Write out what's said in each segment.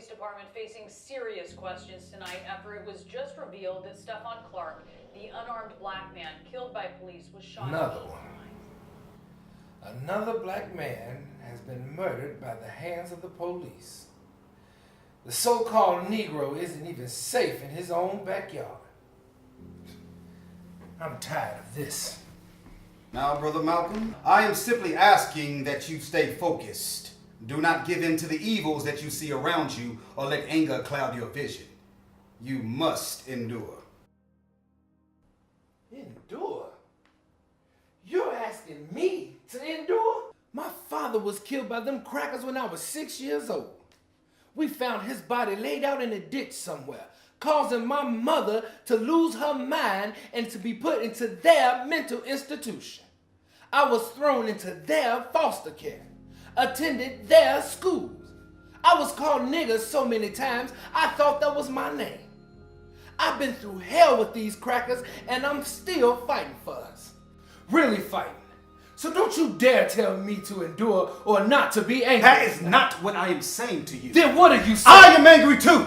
Police Department facing serious questions tonight after it was just revealed that Stephon Clark, the unarmed black man killed by police, was shot. Another one. Another black man has been murdered by the hands of the police. The so-called Negro isn't even safe in his own backyard. I'm tired of this. Now, Brother Malcolm, I am simply asking that you stay focused. Do not give in to the evils that you see around you or let anger cloud your vision. You must endure. Endure? You're asking me to endure? My father was killed by them crackers when I was 6 years old. We found his body laid out in a ditch somewhere, causing my mother to lose her mind and to be put into their mental institution. I was thrown into their foster care, attended their schools. I was called nigger so many times, I thought that was my name. I've been through hell with these crackers, and I'm still fighting for us. Really fighting. So don't you dare tell me to endure or not to be angry. That is not what I am saying to you. Then what are you saying? I am angry too.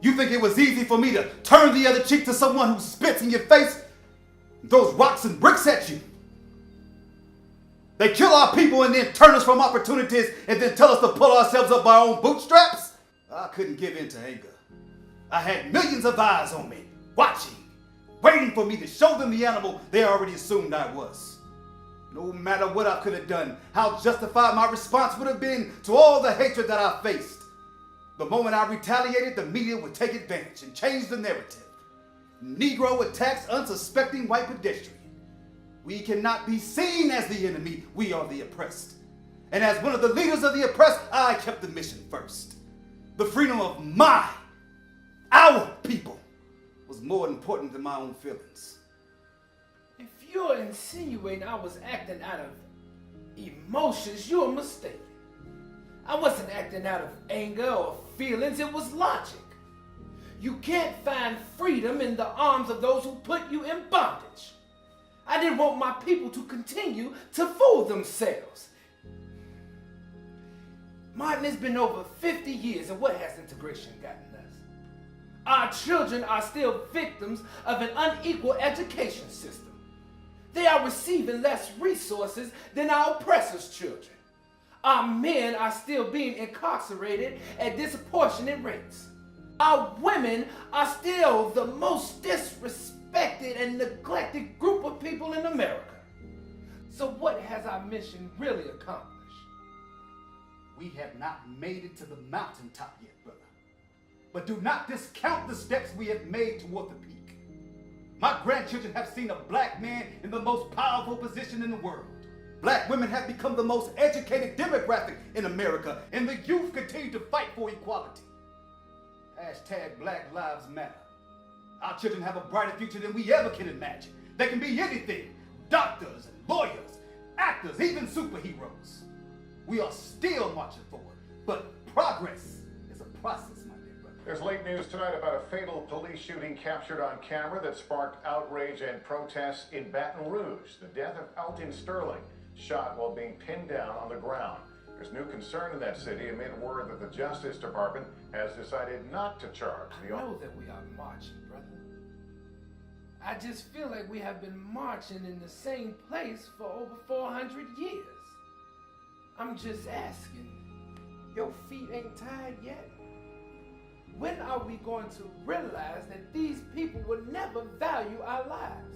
You think it was easy for me to turn the other cheek to someone who spits in your face and throws rocks and bricks at you? They kill our people and then turn us from opportunities and then tell us to pull ourselves up by our own bootstraps? I couldn't give in to anger. I had millions of eyes on me, watching, waiting for me to show them the animal they already assumed I was. No matter what I could have done, how justified my response would have been to all the hatred that I faced. The moment I retaliated, the media would take advantage and change the narrative. Negro attacks unsuspecting white pedestrian. We cannot be seen as the enemy, we are the oppressed. And as one of the leaders of the oppressed, I kept the mission first. The freedom of our people, was more important than my own feelings. If you're insinuating I was acting out of emotions, you're mistaken. I wasn't acting out of anger or feelings, it was logic. You can't find freedom in the arms of those who put you in bondage. I didn't want my people to continue to fool themselves. Martin, it's been over 50 years, and what has integration gotten us? Our children are still victims of an unequal education system. They are receiving less resources than our oppressors' children. Our men are still being incarcerated at disproportionate rates. Our women are still the most disrespected and neglected group of people in America. So what has our mission really accomplished? We have not made it to the mountaintop yet, brother. But do not discount the steps we have made toward the peak. My grandchildren have seen a black man in the most powerful position in the world. Black women have become the most educated demographic in America, and the youth continue to fight for equality. Hashtag Black Lives Matter. Our children have a brighter future than we ever can imagine. They can be anything: doctors and lawyers, actors, even superheroes. We are still marching forward, but progress is a process, my dear brother. There's late news tonight about a fatal police shooting captured on camera that sparked outrage and protests in Baton Rouge. The death of Aint Sterling, shot while being pinned down on the ground. There's new concern in that city amid word that the Justice Department has decided not to charge the... I know that we are marching, brother. I just feel like we have been marching in the same place for over 400 years. I'm just asking, your feet ain't tired yet? When are we going to realize that these people will never value our lives?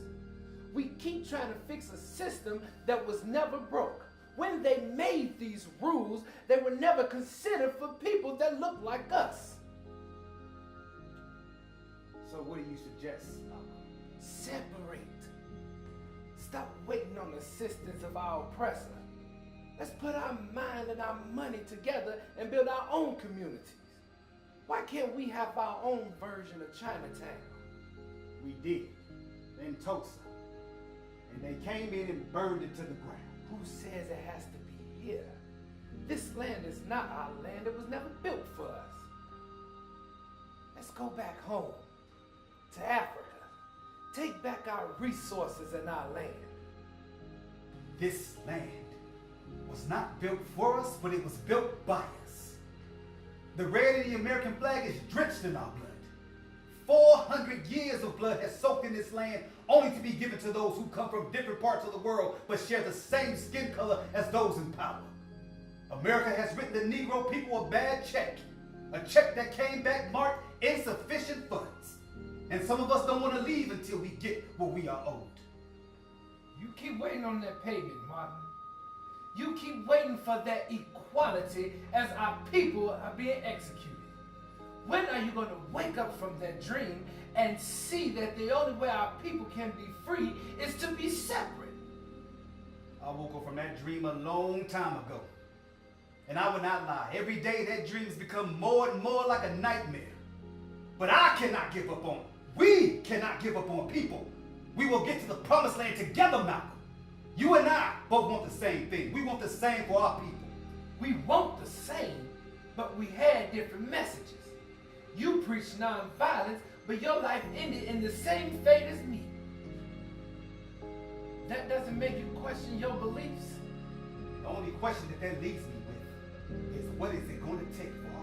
We keep trying to fix a system that was never broke. When they made these rules, they were never considered for people that look like us. So what do you suggest, Malcolm? Separate. Stop waiting on the assistance of our oppressor. Let's put our mind and our money together and build our own communities. Why can't we have our own version of Chinatown? We did, in Tulsa. And they came in and burned it to the ground. Who says it has to be here? This land is not our land. It was never built for us. Let's go back home to Africa. Take back our resources and our land. This land was not built for us, but it was built by us. The red in the American flag is drenched in our blood. 400 years of blood has soaked in this land, only to be given to those who come from different parts of the world but share the same skin color as those in power. America has written the Negro people a bad check, a check that came back marked insufficient funds. And some of us don't want to leave until we get what we are owed. You keep waiting on that payment, Martin. You keep waiting for that equality as our people are being executed. When are you going to wake up from that dream and see that the only way our people can be free is to be separate? I woke up from that dream a long time ago. And I will not lie, every day that dream has become more and more like a nightmare. But I cannot give up on it. We cannot give up on people. We will get to the promised land together, Malcolm. You and I both want the same thing. We want the same for our people. We want the same, but we had different messages. You preached nonviolence, but your life ended in the same fate as me. That doesn't make you question your beliefs. The only question that leaves me with is, what is it going to take for